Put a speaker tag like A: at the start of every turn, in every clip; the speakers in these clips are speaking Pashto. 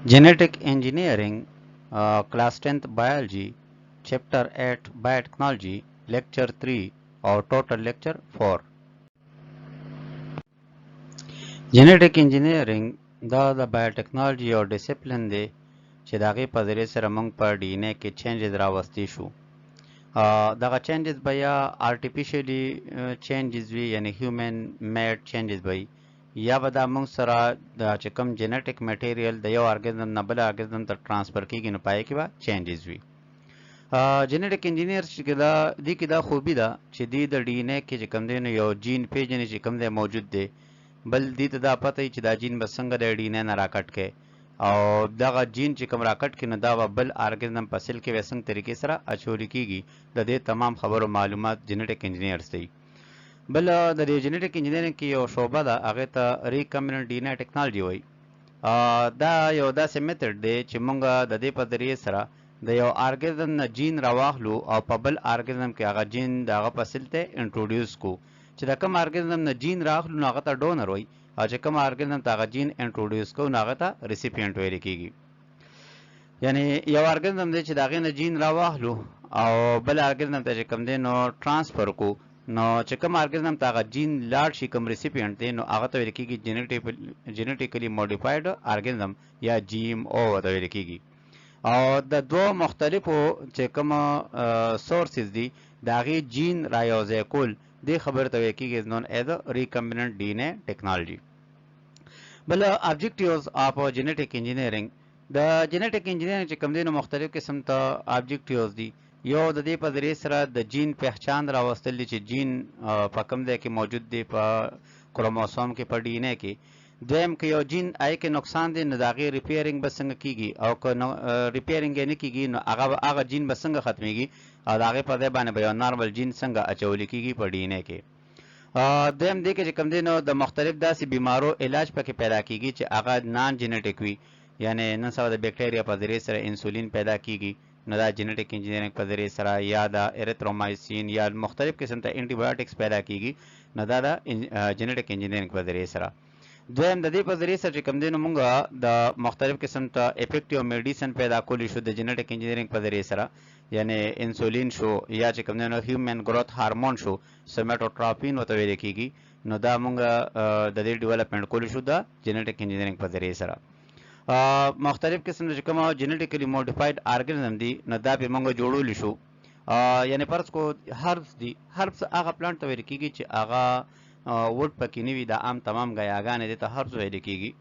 A: Genetic Engineering, Class 10th Biology, Chapter 8 Biotechnology, Lecture 3 or total Lecture 4. Genetic Engineering the biotechnology or discipline دی چې د هغې په ذریعې سره موږ په ډي ان اے کې چینجز راوستی شو. دغه چینجز به یا آرټیفیشلی چینجز وي، یعنی هیومن میډ چینجز به وي، یا به دا موږ سره د چې کوم جنیټک میټیریل د یو ارګانزم نه بل ارګانزم ته ټرانسفر کیږي، نو پای کې به چینجز وي. جنیټک انجینیر چې دې کې دا خوبي ده چې دې د ډي ان اے کې چې کوم دی نو یو جین پیژني چې کوم دی موجود دی، بل دې ته دا پته وي چې دا جین به څنګه د ډي ان اے نه راکټ کې، او دغه جین چې کوم راکټ کې نو دا به بل ارګانزم په سیل کې به څنګه طریقې سره اچول کیږي، د دې تمام خبرو معلومات جنیټک انجینیرز دی. بل د دې جنیټک انجینیرینګ کې یو شعبه ده، هغه ته ریکمبیننٹ ډي ان اے ټیکنالوژي وایي. دا یو داسې میتھډ دی چې موږ د دې په ذریعې سره د یو ارګانزم نه جین راواخلو او په بل ارګانزم کې هغه جین دغه په سیل ته انټروډیوس کو. چې د کوم ارګانزم نه جین راخلو نو هغه ته ډونر وایي، او چې کوم ارګانزم ته هغه جین انټروډیوس کو نو هغه ته ریسیپینټ ویل کیږي. یعنی یو ارګانزم دی چې د هغې نه جین راواخلو او بل ارګانزم ته چې کوم دی نو ټرانسفر کو، نو چې کوم ارګانزم ته هغه جین لاړ شي، کوم ریسیپینټ دی، نو هغه ته ویل کیږي جینیټیکلی موډیفاید ارګانزم یا جی ایم او ته ویل کیږي. او د دوه مختلفو چې کوم سورسز دي د هغې جین را یوځای کول، دې خبرې ته ویل کیږي نون ایز ریکمبیننٹ ډي ان اے ټیکنالوژي. بل ابجیکټیوز اف جنیټک انجینیرینګ، د جنیټک انجینیرینګ چې کوم دی نو مختلف قسم ته ابجیکټیوز دي. یو د دې په ذریعې سره د جین پہچان راوستل دي چې جین په کوم ځای کې موجود دی په کروموسوم کې په ډي ان اے کې. دویم که یو جین آی کې نقصان دی نو د هغې ریپیرینګ به څنګه کیږي، او که ریپیرینګ یې نه کیږي نو هغه جین به څنګه ختمیږي، او د هغې په ځای باندې به یو نارمل جین څنګه اچولی کیږي په ډي ان اے کې. دویم دی کې چې کوم دی نو د مختلف داسې بیمارو علاج پکې پیدا کیږي چې هغه نان جنیټک وي، یعنی نن سبا د بیکټیریا په ذریعې سره انسولین پیدا کیږي، نو دا جنیټک انجینیرینګ په ذریعې سره، یا د ایریترومایسین یا مختلف قسم ته انټي بایوټکس پیدا کیږي، نو دا د جنیټک انجینیرینګ په ذریعې سره. دویم د دې په ذریعې سره چې کوم دی نو موږ د مختلف قسم ته افیکټیو میډیسن پیدا کولی شو د جنیټک انجینیرینګ په ذریعې سره، یعنی انسولین شو یا چې کوم دی نو هیومن گروث هارمون شو، سومټوټراپین ورته ویل کیږي، نو دا موږ د دې ډیولپمنٹ کولی شو د جنیټک انجینیرینګ په ذریعې سره. مختلف قسم چې کوم جنیټیکلی موډیفاید ارګانزم دي نو دا به موږ جوړولی شو. یعنی فرض کو هربس دي، هربس هغه پلانټ ته ویل کیږي چې هغه وډ پکې نه وي، د عام تمام غیاګانې دې ته هربس ویل کیږي.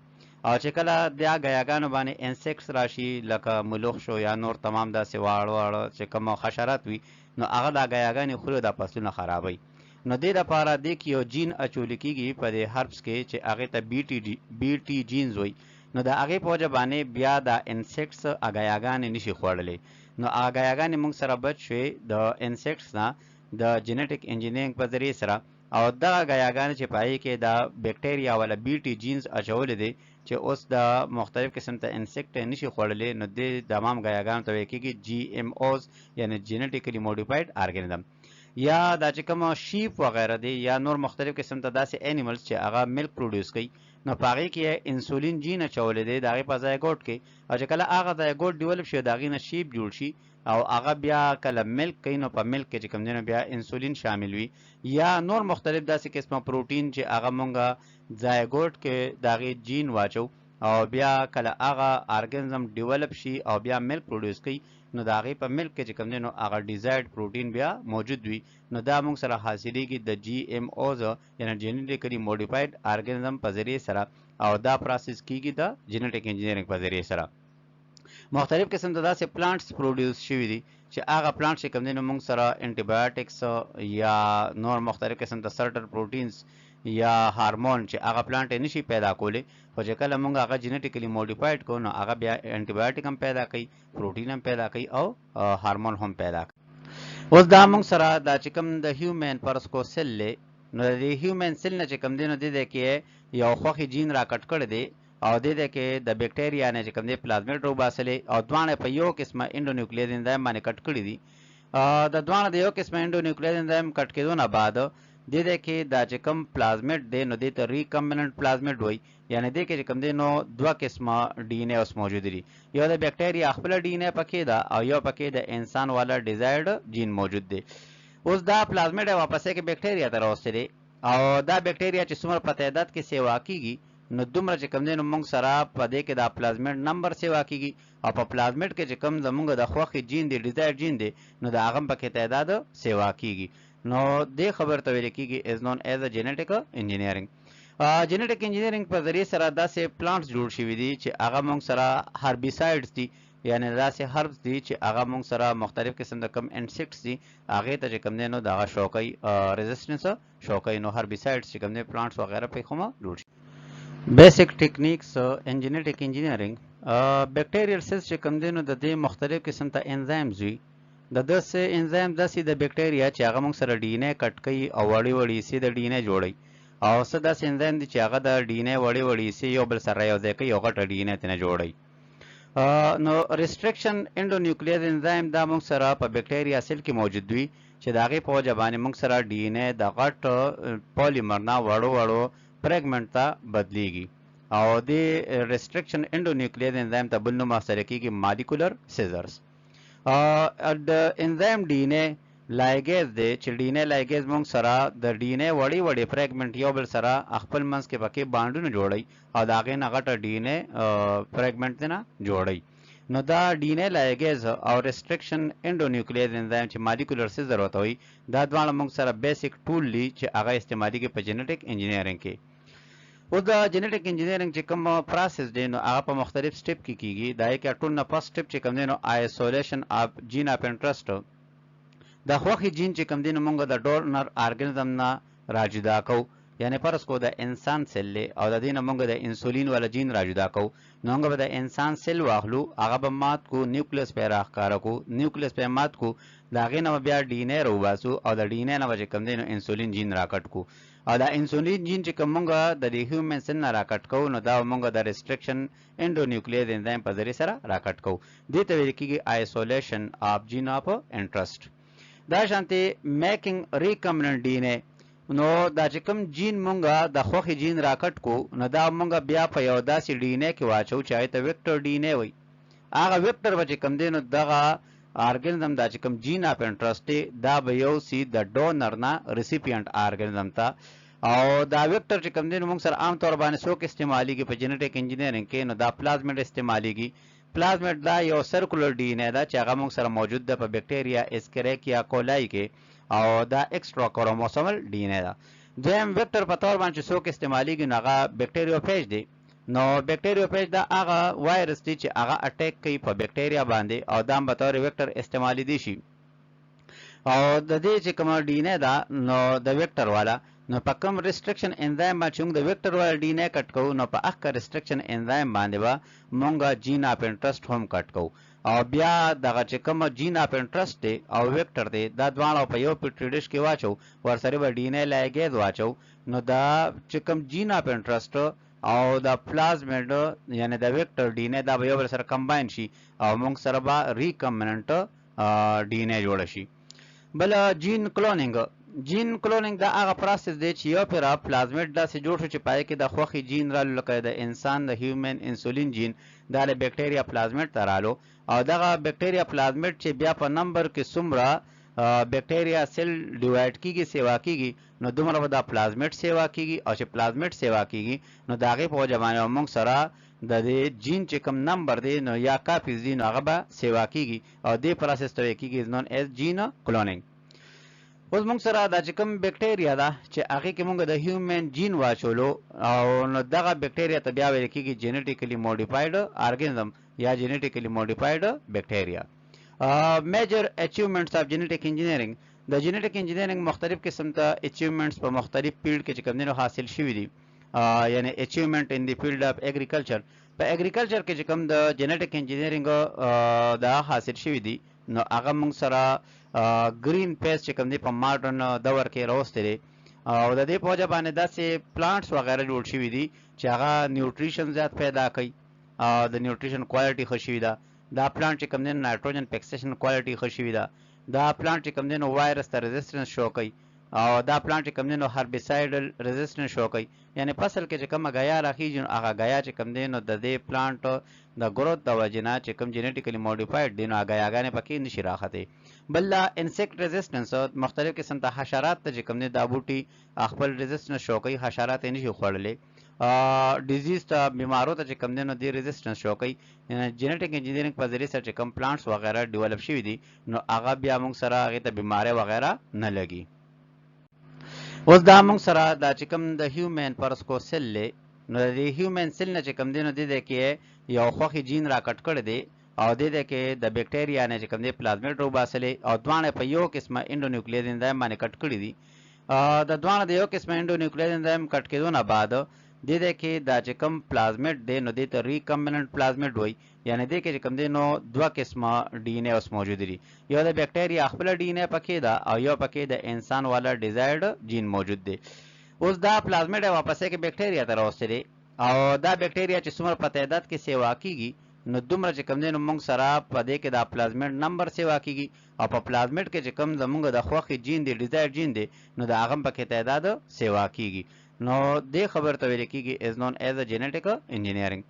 A: او چې کله دا غیاګانو باندې انسیکټس راشي لکه ملوخ شو یا نور تمام داسې واړه چې کوم حشرات وي، نو هغه دا غیاګانې خوري، دا فصلونه خرابوي. نو دې دپاره دې کې یو جین اچولی کیږي په دې هربس کې چې هغې ته بی ټي جینز وایي. نو د هغې په وجه باندې بیا د انسیکټس غیاګانې نشي خوړلی، نو هغه غیاګانې موږ سره بچ شوې د انسیکټس نه د جنیټک انجینیرینګ په ذریعې سره. او دغه غیاګانې چې په هغې کې د بیکټیریا والا بی ټي جینز اچولی دی چې اوس د مختلف قسم ته انسیکټ نشي خوړلی، نو دې تمام غیاګانو ته ویل کېږي جی ایم اوز، یعنی جینیټیکلی موډیفاید ارګانزم. یا دا چې کوم شیپ وغیره دی یا نور مختلف قسم ته داسې انیملز چې هغه ملک پروډیوس کوي، نو په هغې کې انسولین جین اچولی دی د هغې په زایګوټ کې، او چې کله هغه زایګوټ ډیولپ شي د هغې نه شیپ جوړ شي او هغه بیا کله ملک کوي، نو په ملک کې چې کوم دی نو بیا انسولین شامل وي، یا نور مختلف داسې قسمه پروټین چې هغه مونږ زایګوټ کې د هغې جین واچو، او بیا کله هغه ارګانزم ډیولپ شي او بیا ملک پروډیوس کوي، نو د هغې په ملک کې چې کوم دی نو هغه ډیزایرډ پروټین بیا موجود وي، نو دا موږ سره حاصلیږي د جی ایم اوز، یعنی جنیټیکلی موډیفاید ارګانزم په ذریعې سره، او دا پروسس کیږي د جنیټک انجینیرینګ په ذریعې سره. مختلف قسم ته داسې پلانټس پروډیوس شوي دي چې هغه پلانټ چې کوم دی نو موږ سره انټي بایوټکس یا نور مختلف قسم ته سرټن پروټینز یا هارمون چې هغه پلانټ یې نشي پیدا کولی، خو چې کله موږ هغه جنیټیکلی موډیفاید کړو نو هغه بیا انټي بایوټک هم پیدا کوي، پروټین هم پیدا کوي، او هارمون هم پیدا کوي. اوس دا موږ سره دا چې کوم د هیومن فرض کو سیل دی، نو د هیومن سیل نه چې کوم دی نو دې کې یو خوښې جین را کټ کړی دی، او دې کې د بیکټیریا نه چې کوم دی پلازمیډ روباسلې، او دواړه په یو قسمه انډونیوکلیز انزایم باندې کټ کړي دي. د دواړه د یو قسمه انډونیوکلیز انزایم کټ کېدو نه بعد دې دې کې دا چې کوم پلازمیډ دی نو دې ته ریکمبیننٹ پلازمیډ وایي، یعنی دې کې چې کوم دی نو دوه قسمه ډي ان اے اوس موجود دي، یو د بیکټیریا خپل ډي ان اے پکې ده او یو پکې د انسان والا ډیزایرډ جین موجود دی. اوس دا پلازمیډ واپسې کې بیکټیریا ته راوستي دی او دا بیکټیریا چې څومره په تعداد کې سیوا کیږي نو دومره چې کوم دی نو موږ سره په دې کې دا پلازمیډ نمبر سیوا کیږي او په پلازمیډ کې چې کوم زموږ د خوښې جین دی ډیزایرډ جین دی نو د هغه پکې تعداد سیوا کیږي. نو دې خبر ته ویل کیږي از نون ایز ا جینیټک انجینیرینګ. جینیټک انجینیرینګ په ذریعه سره داسې پلانټس جوړ شوي دي چې هغه موږ سره هربیسایډز دي، یعنی داسې هربس دي چې هغه موږ سره مختلف قسم د کم انسیکټس دي هغې ته چې کوم دی نو دغه شوقی ریزسټنس شوقی نو هربیسایډز چې کوم دی پلانټس وغیره پې خو جوړ شي. بیسک ټیکنیکس ان جینیټک انجینیرینګ. بیکټیریل سیلز چې کوم دی نو د دې مختلف قسم ته انزایمز وي، د داسې انزایم داسې د بیکټیریا چې هغه موږ سره ډي ان اے کټ کوي او وړې وړې حصې د ډي ان اے جوړوي، او څه داسې انزایم دي چې هغه د ډي ان اے وړې وړې حصې یو بل سره یو ځای کوي او غټه ډي ان اے ترې جوړوي. نو ریسټرکشن انډونیوکلیز انزایم دا موږ سره په بیکټیریا سیل کې موجود وي چې د هغې په وجه باندې موږ سره ډي ان اے د غټ پولیمر نه وړو وړو فریګمنټ ته بدلیږي او دې ریسټرکشن انډونیوکلیز انزایم ته بل نوم اخیستل کېږي مالیکولر سیزرز. د انزایم ډي ان اے لایګیز دی چې ډي ان اے لایګیز موږ سره د ډي ان اے وړې وړې فریګمنټ یو بل سره خپل منځ کې پکې بانډونه جوړوي او د هغې نه غټه ډي ان اے فریګمنټ نه جوړوي. نو دا ډي ان اے لایګیز او ریسټرکشن انډونیوکلیز انزایم چې مالیکولر سیزر ورته وایي دا دواړه موږ سره بیسک ټول دي چې هغه استعمالیږي په جینیټک انجینیرینګ کې. اوس د جینیټک انجینیرینګ چې کوم پروسس دی نو هغه په مختلف سټیپ کې کیږي. دا یې کې ټول نه فرست سټیپ چې کوم دی نو آیسولیشن اف جین اف انټرست، د خوښې جین چې کوم دی نو موږ د ډونر ارګانیزم نه راجدا کوو، یعنی فرض کو د انسان سیل دی او د دې نه موږ د انسولین والا جین راجدا کوو نو موږ به د انسان سیل واخلو هغه به مات کو نیوکلیس پې راښکاره کو، نیوکلیس پې مات کو د هغې نه به بیا ډي ان اے راوباسو او د ډي ان اے نه به چې کوم دی نو انسولین جین راکټ کو او دا انسولین جین چې کوم موږ د دې هیومن سیل نه راکټ کوو نو دا موږ د ریسټرکشن انډونیوکلیز انزایم په ذریعه سره راکټ کوو. دې ته ویل کېږي آیسولیشن اف جین اف انټرست. دا شانتې میکینګ ریکمبیننٹ ډي ان اے، نو دا چې کوم جین مونږه د خوښې جین راکټ کو نو دا مونږه بیا په یو داسې ډي ان اے کې واچو چې هغې ته ویکټر ډي ان اے وایي. هغه ویکټر به چې کوم دی نو دغه ارګانیزم دا چې کوم جین اف انټرست دی دا به یوسي د ډونر نه ریسیپینټ ارګانیزم ته، او دا ویکټر چې کوم دی نو موږ سره عام طور باندې څوک استعمالیږي په جینیټک انجینیرینګ کې نو دا پلازمیډ استعمالیږي. پلازمیډ دا یو سرکولر ډي ان اے ده چې هغه موږ سره موجود ده په بیکټیریا اسکریکیا کولای کې او دا ایکسټرا کروموسومل ډي ان اے ده. دویم ویکټر په طور باندې څوک استعمالیږي نو هغه بیکټیریوفیج دی. نو بیکټیریوفیج دا هغه وایرس دی چې هغه اٹیک کوي په بیکټیریا باندې او دا هم به طور ویکټر استعمالی دی شي. او د دې چې کوم ډي ان اے ده نو د ویکټر والا نو په کوم ریسټرکشن انزایم باندې موږ د ویکټر والا ډي ان اے کټ کوو نو په هغه ریسټرکشن انزایم باندې به موږ جین اف انټرست هم کټ کوو او بیا دغه چې کوم جین اف انټرست دی او ویکټر دی دا دواړه په یو پیټري ډش کې واچو، ورسره به ډي ان اے لایګیز واچو نو دا چې کوم جین اف انټرست او د پلازمیډ یعنی د ویکټر ډي ان اے دا به یو بل سره کمباین شي او موږ سره به ریکمبیننٹ ډي ان اے جوړ شي. بل جین کلونینګ. جین کلونینګ دا هغه پروسس دی چې یو پیرا پلازمیډ داسې جوړ شو چې پای کې د خوښې جین رالو لکه د انسان د هیومن انسولین جین دا د بیکټیریا پلازمیډ ته رالو او دغه بیکټیریا پلازمیډ چې بیا په نمبر کې څومره بیکټیریا سیل ډیوایډ کیږي سیوا کیږي نو دومره به دا پلازمیډ سیوا کیږي او چې پلازمیډ سیوا کیږي نو د هغې په وجه باندې موږ سره د دې جین چې کوم نمبر دی نو یا کاپیز دی نو هغه به سیوا کیږي او دې پروسس ته ویل کیږي نون ایز جین کلونینګ. اوس موږ سره دا چې کوم بیکټیریا ده چې هغې کې موږ د هیومن جین واچولو او نو دغه بیکټیریا ته بیا ویل کیږي جینیټیکلی موډیفایډ ارګانیزم یا جینیټیکلی موډیفایډ بیکټیریا. میجر اچیومنټس اف جینیټک انجینیرینګ. د جینیټک انجینیرینګ مختلف قسم ته اچیومنټس په مختلف فیلډ کې چې کوم دي حاصل شوي دي، یعنی اچیومنټ ان دی فیلډ اف ایګریکلچر. په ایګریکلچر کې چې کوم د جینیټک انجینیرینګ دا حاصل شوي دي نو هغه موږ سره گرین پیس چې کوم دی په ماډرن دور کې راوستي دی او د دې په وجه باندې داسې پلانټس وغیره جوړ شوي دي چې هغه نیوټریشن زیات پیدا کوي، د نیوټریشن کوالټي ښه شوي ده. دا پلانټ چې کوم دی نایټروجن فکسیشن کوالټي ښه شوي ده. دا پلانټ چې کوم دی نو وایرس ته ریزسټنس شو کوي او دا پلانټ چې کوم دی نو هربیسایډل ریزिस्टेंस شو کوي، یعنی فصل کې چې کومه غیا راخیږي نو هغه غیا چې کوم دی نو د دې پلانټ د ګروث د وجنه چې کوم جینیټیکلی موډیفاید دي نو هغه غیاګانې پکې نشي راخته. بل لا انسیکټ ریزिस्टेंस مختلف قسم ته حشرات ته چې کوم دی دا بوټي خپل ریزिस्टेंस شو کوي، حشرات یې نشي خوړلې. ډیزیز ته بیمارو ته چې کوم دی نو دی ریزिस्टेंस شو کوي. جینیټیک انجینیرینګ په ذریعہ سره چې کوم پلانټس وغیرہ ډیولپ شوي دي نو هغه بیا موږ سره هغه ته بیماری وغیرہ نه لګي. اوس دا موږ سره دا چې کوم د هیومن پرسکو سیل له نو د هیومن سیل نه چې کوم دی نو د دې کې یو خوخي جین را کټ کړی دی او د دې کې د بیکټیریا نه چې کوم دی پلازمیډ روباسلې او دوانه په یو قسمه انډونیوکلیز انزایم باندې کټ کړی دي. د دوانه د یو قسمه انډونیوکلیز انزایم کټ کېدو نه بعد د دې کې دا چې کوم پلازمیډ دی نو د ته ریکمبیننٹ پلازمیډ وای، یعنی د کې چې کوم دی نو دوه قسمه ډي ان اے اوس موجود دي، یو د بیکټیریا خپل ډي ان اے پکې دا او یو پکې د انسان والا ډیزایرډ جین موجود دی. اوس دا پلازمیډ واپس کې بیکټیریا ته راوستي او دا بیکټیریا چې څومره په تعداد کې سیوا کیږي نو دومره چې کوم دی نو موږ سره په دې کې دا پلازمیډ نمبر سیوا کیږي او په پلازمیډ کې چې کوم زموږ د خوخي جین دی ډیزایر جین دی نو دا هغه په کې تعداد سیوا کیږي. نو دې خبر ته ویل کیږي از نون ایز ا جینیټیک انجینیرینګ.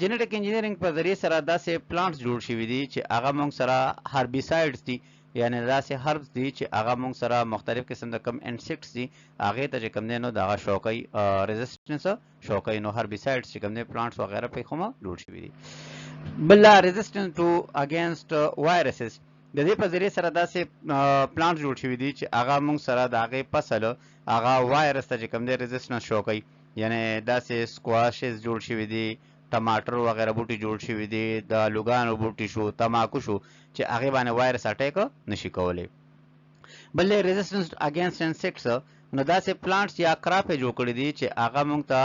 A: جینیټیک انجینیرینګ په ذریعہ سره داسې پلانټس جوړ شوي دي چې هغه موږ سره هربیسایډز دي، یعنی داسې هربس دي چې هغه موږ سره مختلف قسم د کم انسیکټس دي هغه ته چې کوم دی نو دغه شوکۍ ریزिस्टेंस شوکۍ نو هربیسایډز چې کوم دی پلانټس وغیرہ په کومه جوړ شوي دي. بل ریزिस्टेंस ټو اگینست وایرسز د دې په ذریعہ سره داسې پلانټ جوړ شوي دي چې هغه موږ سره د هغې فصل هغه وایرس ته چې کوم دی ریزिस्टेंस شو کوي، یعنی داسې سکواشز جوړ شوي دي، ټماټر وغیرہ بوټي جوړ شوي دي، د لوګانو بوټي شو، تماکو شو چې هغې باندې وایرس اټیک نشي کولی. بل ریزिस्टेंस اگینست انسیکټس نو داسې پلانټس یا کراپې جوړ کړي دي چې هغه موږ ته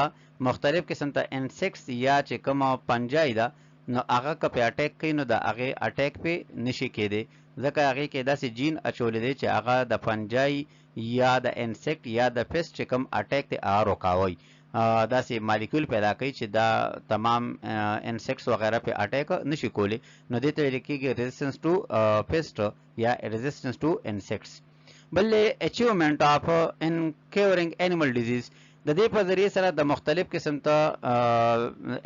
A: مختلف قسم ته انسیکټس یا چې کوم پنجای ده نو هغه که په اټیک کوي نو د هغې اټیک پې نشي کېدی، ځکه هغې کې داسې جین اچولی دی چې هغه د پنجای یا د انسیکټ یا د پیسټ چې کوم اټیک دی هغه روکاوی، داسې مالیکول پیدا کوي چې دا تمام انسیکټس وغیرہ په اټیک نشي کولی. نو دې ته ویل کېږي ریزिस्टेंस ټو پیسټ یا ریزिस्टेंस ټو انسیکټس. بل اچیومنٹ اف ان کیورینګ انیمل ډیزیز د دې په ذریعه سره د مختلف قسم ته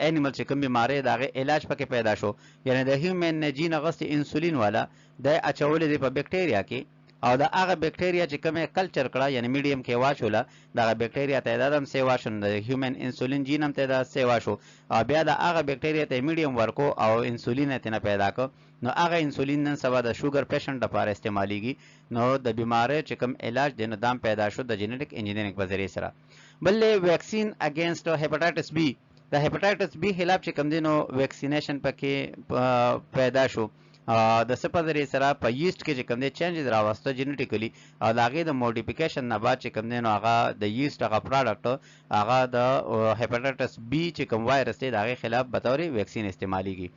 A: انیمل چې کوم بیماری د هغې علاج پکې پیدا شو، یعنی د هیومن نه جین اغوستې انسولین والا د اچولی دی په بیکټیریا کې او د هغه بیکټیریا چې کومه کلچر کړه یعنی میډیم کې واچوله دغه بیکټیریا تعداد هم سیوا شو، د هیومن انسولین جین هم تعداد سیوا شو او بیا د هغه بیکټیریا ته میډیم ورکو او انسولین یې نه پیدا کو نو هغه انسولین نن سبا د شوګر پیشنټ لپاره استعمالیږي. نو د بیماری چې کوم علاج دی نو دام پیدا شو د جینیټیک انجینیرینګ په ذریعه سره. بل ویکسین اگینست هیپاټایټس بی د هیپاټایټس بی خلاف چې کوم دی نو ویکسینیشن پکې پیدا شو د څه په ذریعه سره په ییسټ کې چې کوم دی چینجز راوسته جینیټیکلی او د هغې د موډیفیکیشن نه بعد چې کوم دی نو هغه د ییسټ هغه پراډکټ هغه د هیپاټایټس بی چې کوم وایرس دی د هغې خلاف به طور ویکسین استعمالیږي.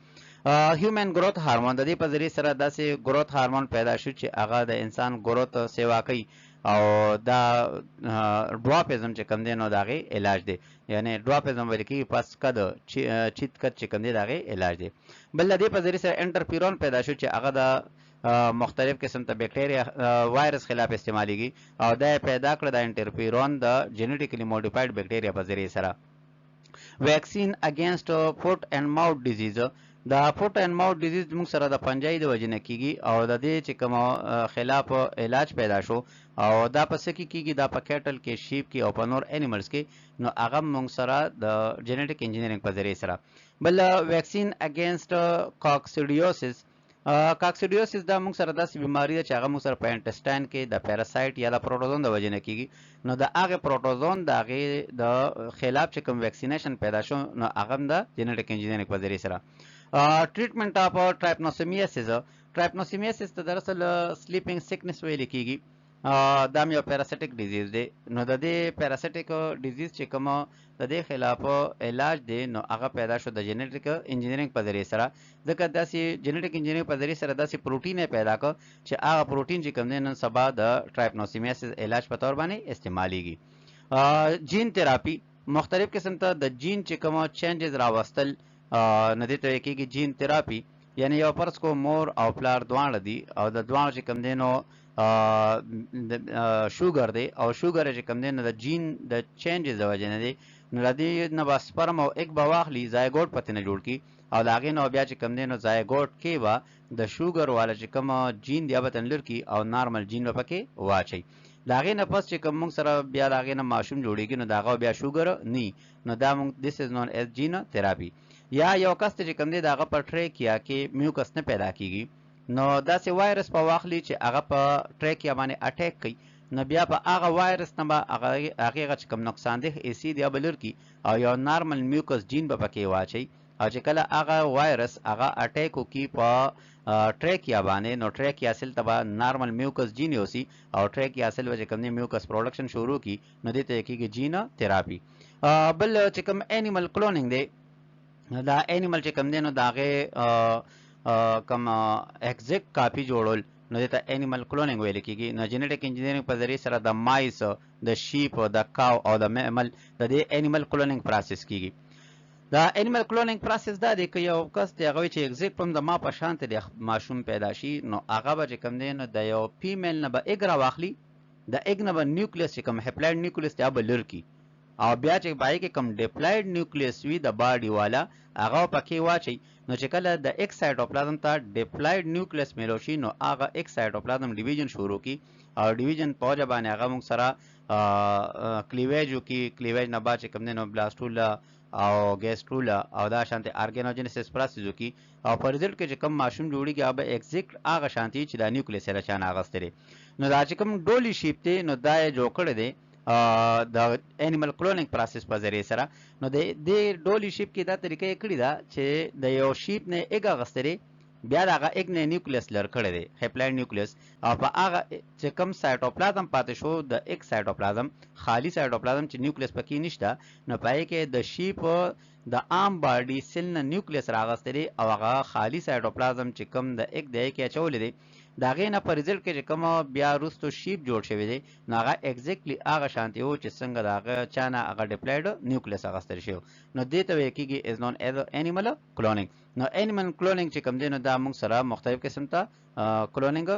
A: هیومن گروث هارمون د دې په ذریعه سره داسې گروث هارمون پیدا شو چې هغه د انسان گروث سیوا کوي او دا ډواپیزم چې کوم دی نو د هغې علاج دی، یعنی ډواپیزم ویل کېږي پس قد چیت قد چې کوم دی د هغې علاج دی. بل د دې په ذریعه سره انټرفیرون پیدا شو چې هغه د مختلف قسم ته بیکټیریا وایرس خلاف استعمالیږي او دا پیدا کړه د انټرفیرون د جینیټیکلی موډیفاید بیکټیریا په ذریعه سره. ویکسین اگینست فوټ اینڈ ماؤث ډیزیز د فوټ اینڈ ماؤث ډیزیز موږ سره د پنجای د وجې نه کېږي او د دې چې کوم خلاف علاج پیدا شو او دا په څه کې کېږي دا په کیټل کې شیپ کې او په نور انیملز کې نو هغه موږ سره د جینیټیک انجینیرینګ په ذریعه سره. بل ویکسین اگینست کاکسیډیوسس کاکسیډیوسس دا موږ سره داسې بیماری ده چې هغه موږ سره په انټسټاین کې د پیراسایټ یا د پروټوزون د وجې نه کېږي نو د هغې پروټوزون د هغې د خلاف چې کوم ویکسینیشن پیدا شو نو هغه هم د جینیټیک انجینیرینګ په ذریعه سره. ټریټمنټ اف ټرایپنوسومیاسس ټرایپنوسومیاسس ته دراصل سلیپینګ سیکنس ویل کېږي، دا یو پیراسیټک ډیزیز دی. نو د دې پیراسیټک ډیزیز چې کوم د دې خلاف علاج دی نو هغه پیدا شو د جینیټیک انجینیرینګ په ذریعه سره، ځکه داسې جینیټیک انجینیرینګ په ذریعه سره داسې پروټین یې پیدا کړ چې هغه پروټین چې کوم دی نن سبا د ټرایپنوسومیاسس علاج په طور باندې استعمالیږي. جین تھراپي مختلف قسم ته د جین چې کوم چینجز راوستل نه دې ته کېږي جین تھراپي یعنی یو فرض کو مور او پلار دواړه دي او د دواړو چې کوم دی نو شوګر دی او شوګر چې کوم دی نو د جین د چینجز د وجې نه دی نو د دې نه به سپرم او ایگ به واخلي زایګوټ پته نه جوړ کی او د هغې نه بیا چې کوم دی نو زایګوټ کې به د شوګر والا چې کوم جین دی به تنلر کی او نارمل جین به پکې واچي د هغې نه پس چې کوم موږ سره بیا د هغې نه ماشوم جوړېږي نو د هغه بیا شوګر نی نو دا موږ دیس از نون ایز جین تھراپي یا یو کس چې کوم دی د هغه په ټریکیا کې میوکس نه پیدا کیږي نو داسې وایرس په واخلي چې هغه په ټریکیا باندې اٹیک کوي نو بیا په هغه وایرس نه به هغې چې کوم نقصاندeh اسید یا بلر کی او یو نارمل میوکس جین به پکې واچي او چې کله هغه وایرس هغه اٹیک وکي په ټریکیا باندې نو ټریکیا سیل ته به نارمل میوکس جین یوسي او ټریکیا سیل به چې کوم میوکس پروډکشن شروع کی نو دې ته کېږي جین تھراپي بل چې کوم انیمل کلونینګ دی دا انیمل چې کوم دی نو د هغې کوم ایگزیکټ کاپي جوړول نو دې ته انیمل کلونینګ ویل کېږي نو جینیټک انجینیرینګ په ذریعې سره د مایس د شیپ د کاو او د میمل د دې انیمل کلونینګ پروسس کېږي دا انیمل کلونینګ پروسس دا دی که یو کس دی هغه چې ایگزیکټ هم د ما په شان ته د ماشوم پیدا شي نو هغه به چې کوم دی نو د یو فیمیل نه به ایګ راواخلي د ایګ نه به نیوکلیس چې کوم هپلاید نیوکلیس دی هغه به لر کي او بیا چې پای کې کوم ډیپلاید نیوکلیس وي د باډي والا هغه پکې واچي نو چې کله د ایکس سایټوپلازم ته ډیپلاید نیوکلیس میلو شي نو هغه ایکس سایټوپلازم ډیویژن شروع کی او ډیویژن په وجه باندې هغه موږ سره کلیویج وکي کلیویج نه بعد چې کوم دی نو بلاستولا او ګیسټرولا او دا شانتي ارګانوجنیسس پروسس وکي او په ریزلټ کې چې کوم ماشوم جوړیږي هغه ایگزیکټ هغه شانتي چې د نیوکلیس سره چانه اغستري نو دا چې کوم ډولی شیپ دی نو دا جوړ کړی دی د انیمل کلونینګ پروسس په ذریعه سره نو د ډولی شیپ کې دا طریقه یې کړې ده چې د یو شیپ نه ایګ اغستري بیا د هغه ایګ نه نیوکلیس لر کړی دی هپلاید نیوکلیس او په هغه چې کوم سایټوپلازم پاتې شو د ایګ سایټوپلازم خالی سایټوپلازم چې نیوکلیس پکې نشته نو پای کې د شیپ د عام باډي سیل نه نیوکلیس راغستري او هغه خالی سایټوپلازم چې کوم د ایګ دی کې اچولې دی د هغې نه په ریزلټ کې چې کوم بیا وروستو شیپ جوړ شوی دی نو هغه ایگزیکټلی هغه شانتي و چې څنګه د هغه چا نه هغه ډیپلاید نیوکلیس اخیستل شوی نو دې ته ویل کېږي از نون ایز انیمل کلونینګ نو انیمل کلونینګ چې کوم دی نو دا موږ سره مختلف قسم ته کلونینګ